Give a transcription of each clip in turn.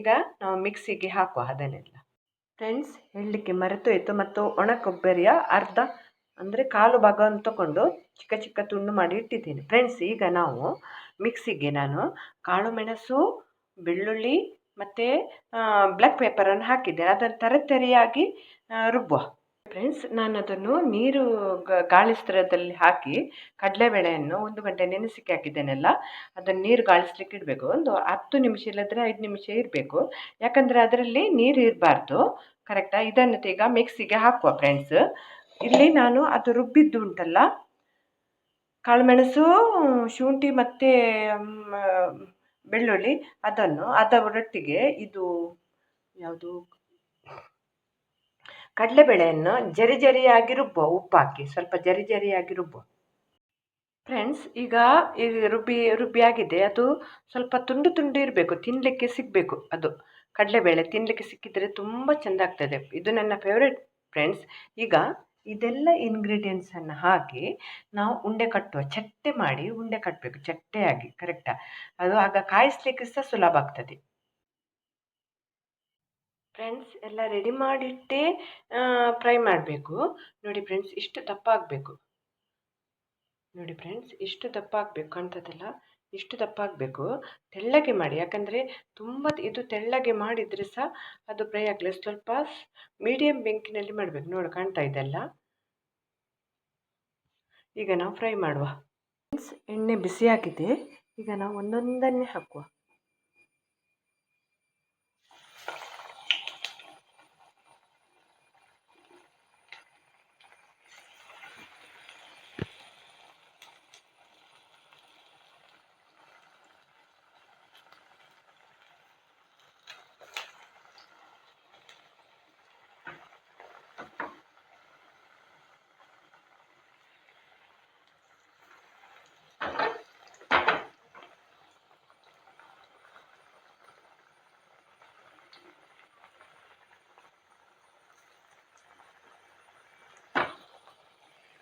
ಈಗ ನಾವು ಮಿಕ್ಸಿಗೆ ಹಾಕುವ ಅದನ್ನೆಲ್ಲ. ಫ್ರೆಂಡ್ಸ್, ಹೇಳಲಿಕ್ಕೆ ಮರೆತೋಯ್ತು, ಮತ್ತು ಒಣ ಕೊಬ್ಬರಿಯ ಅರ್ಧ ಅಂದರೆ ಕಾಲು ಭಾಗವನ್ನು ತಗೊಂಡು ಚಿಕ್ಕ ಚಿಕ್ಕ ತುಂಡು ಮಾಡಿ ಇಟ್ಟಿದ್ದೀನಿ. ಫ್ರೆಂಡ್ಸ್, ಈಗ ನಾವು ಮಿಕ್ಸಿಗೆ ನಾನು ಕಾಳು ಮೆಣಸು, ಬೆಳ್ಳುಳ್ಳಿ ಮತ್ತು ಬ್ಲ್ಯಾಕ್ ಪೇಪರನ್ನು ಹಾಕಿದ್ದೇನೆ. ಅದನ್ನು ತರಿತರಿಯಾಗಿ ರುಬ್ಬುವ. ಫ್ರೆಂಡ್ಸ್, ನಾನು ಅದನ್ನು ನೀರು ಗಾಳಿಸ್ತ್ರದಲ್ಲಿ ಹಾಕಿ ಕಡಲೆಬೇಳೆಯನ್ನು 1 ಗಂಟೆ ನೆನೆಸಿಕ್ಕೆ ಹಾಕಿದ್ದೇನೆಲ್ಲ. ಅದನ್ನು ನೀರು ಗಾಳಿಸ್ಲಿಕ್ಕೆ ಇಡಬೇಕು. ಒಂದು 10 ನಿಮಿಷ ಇಲ್ಲದ್ರೆ 5 ನಿಮಿಷ ಇರಬೇಕು, ಯಾಕಂದರೆ ಅದರಲ್ಲಿ ನೀರು ಇರಬಾರ್ದು. ಕರೆಕ್ಟಾ? ಇದನ್ನು ಈಗ ಮಿಕ್ಸಿಗೆ ಹಾಕುವ. ಫ್ರೆಂಡ್ಸ್, ಇಲ್ಲಿ ನಾನು ಅದು ರುಬ್ಬಿದ್ದು ಉಂಟಲ್ಲ, ಕಾಳುಮೆಣಸು, ಶುಂಠಿ ಮತ್ತು ಬೆಳ್ಳುಳ್ಳಿ, ಅದರೊಟ್ಟಿಗೆ ಇದು ಯಾವುದು ಕಡಲೆಬೇಳೆಯನ್ನು ಜರಿ ಜರಿಯಾಗಿ ರುಬ್ಬುವ. ಉಪ್ಪು ಹಾಕಿ ಸ್ವಲ್ಪ ಜರಿ ಜರಿಯಾಗಿ ರುಬ್ಬುವ. ಫ್ರೆಂಡ್ಸ್, ಈಗ ರುಬ್ಬಿ ಆಗಿದೆ. ಅದು ಸ್ವಲ್ಪ ತುಂಡು ತುಂಡು ಇರಬೇಕು, ತಿನ್ನಲಿಕ್ಕೆ ಸಿಗಬೇಕು. ಅದು ಕಡಲೆಬೇಳೆ ತಿನ್ನಲಿಕ್ಕೆ ಸಿಕ್ಕಿದರೆ ತುಂಬ ಚೆಂದ ಆಗ್ತದೆ. ಇದು ನನ್ನ ಫೇವ್ರೆಟ್. ಫ್ರೆಂಡ್ಸ್, ಈಗ ಇದೆಲ್ಲ ಇಂಗ್ರೀಡಿಯೆಂಟ್ಸನ್ನು ಹಾಕಿ ನಾವು ಉಂಡೆ ಕಟ್ಟುವ. ಚಟ್ಟೆ ಮಾಡಿ ಉಂಡೆ ಕಟ್ಟಬೇಕು, ಚಟ್ಟೆಯಾಗಿ. ಕರೆಕ್ಟಾ? ಅದು ಆಗ ಕಾಯಿಸ್ಲಿಕ್ಕೆ ಸಹ ಸುಲಭ ಆಗ್ತದೆ. ಫ್ರೆಂಡ್ಸ್, ಎಲ್ಲ ರೆಡಿ ಮಾಡಿಟ್ಟೇ ಫ್ರೈ ಮಾಡಬೇಕು. ನೋಡಿ ಫ್ರೆಂಡ್ಸ್, ಇಷ್ಟು ದಪ್ಪ ಆಗಬೇಕು. ನೋಡಿ ಫ್ರೆಂಡ್ಸ್, ಇಷ್ಟು ದಪ್ಪ ಆಗಬೇಕು, ಕಾಣ್ತದಲ್ಲ? ಇಷ್ಟು ದಪ್ಪ ಆಗಬೇಕು. ತೆಳ್ಳಗೆ ಮಾಡಿ, ಯಾಕಂದರೆ ತುಂಬ ಇದು ತೆಳ್ಳಗೆ ಮಾಡಿದರೆ ಸಹ ಅದು ಫ್ರೈ ಆಗಲಿ. ಸ್ವಲ್ಪ ಮೀಡಿಯಂ ಬೆಂಕಿನಲ್ಲಿ ಮಾಡಬೇಕು. ನೋಡಿ, ಕಾಣ್ತಾ ಇದೆಲ್ಲ. ಈಗ ನಾವು ಫ್ರೈ ಮಾಡುವ. ಫ್ರೆಂಡ್ಸ್, ಎಣ್ಣೆ ಬಿಸಿಯಾಗಿದೆ. ಈಗ ನಾವು ಒಂದೊಂದನ್ನೇ ಹಾಕುವ.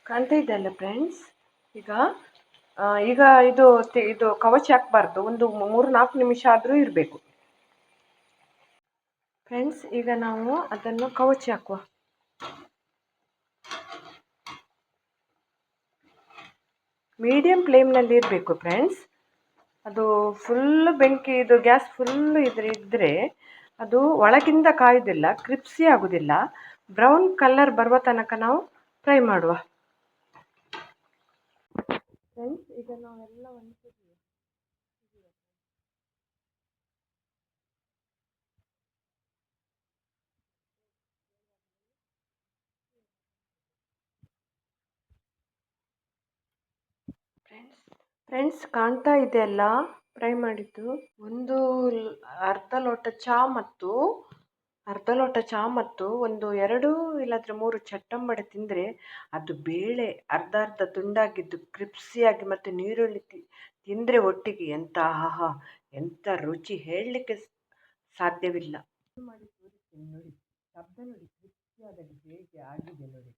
ಕಾಣ್ತಾ ಇದೆಯಲ್ಲ ಫ್ರೆಂಡ್ಸ್? ಈಗ ಇದು ಕವಚ ಹಾಕಬಾರ್ದು. ಒಂದು 3-4 ನಿಮಿಷ ಆದರೂ ಇರಬೇಕು. ಫ್ರೆಂಡ್ಸ್, ಈಗ ನಾವು ಅದನ್ನು ಕವಚಿ ಹಾಕುವ. ಮೀಡಿಯಂ ಫ್ಲೇಮ್ನಲ್ಲಿ ಇರಬೇಕು ಫ್ರೆಂಡ್ಸ್. ಅದು ಫುಲ್ ಬೆಂಕಿ, ಇದು ಗ್ಯಾಸ್ ಫುಲ್ ಇದ್ದರೆ ಅದು ಒಳಗಿಂದ ಕಾಯೋದಿಲ್ಲ, ಕ್ರಿಪ್ಸಿ ಆಗೋದಿಲ್ಲ. ಬ್ರೌನ್ ಕಲರ್ ಬರುವ ತನಕ ನಾವು ಫ್ರೈ ಮಾಡುವ. ಫ್ರೆಂಡ್ಸ್, ಈಗ ನಾವೆಲ್ಲವನ್ನು ತೆಗೆಯುವ. ಫ್ರೆಂಡ್ಸ್, ಕಾಣ್ತಾ ಇದೆಯಲ್ಲ ಫ್ರೈ ಮಾಡಿದ್ದು? ಒಂದು ಅರ್ಧ ಲೋಟ ಚಹಾ ಮತ್ತು ಒಂದು 2 ಇಲ್ಲಾಂದರೆ 3 ಚಟ್ಟಂಬಡೆ ತಿಂದರೆ ಅದು ಬೇಳೆ ಅರ್ಧ ಅರ್ಧ ತುಂಡಾಗಿದ್ದು ಕ್ರಿಪ್ಸಿಯಾಗಿ ಮತ್ತು ನೀರುಳ್ಳಿ ತಿಂದರೆ ಒಟ್ಟಿಗೆ ಎಂಥ ರುಚಿ ಹೇಳಲಿಕ್ಕೆ ಸಾಧ್ಯವಿಲ್ಲ. ಮಾಡಿ ತೋರಿಸ್ತೇನೆ ನೋಡಿ. ಶಬ್ದ ನೋಡಿ, ಕ್ರಿಪ್ಸಿಯಾದಲ್ಲಿ ಹೇಗೆ ಆಗಿದೆ ನೋಡಿ.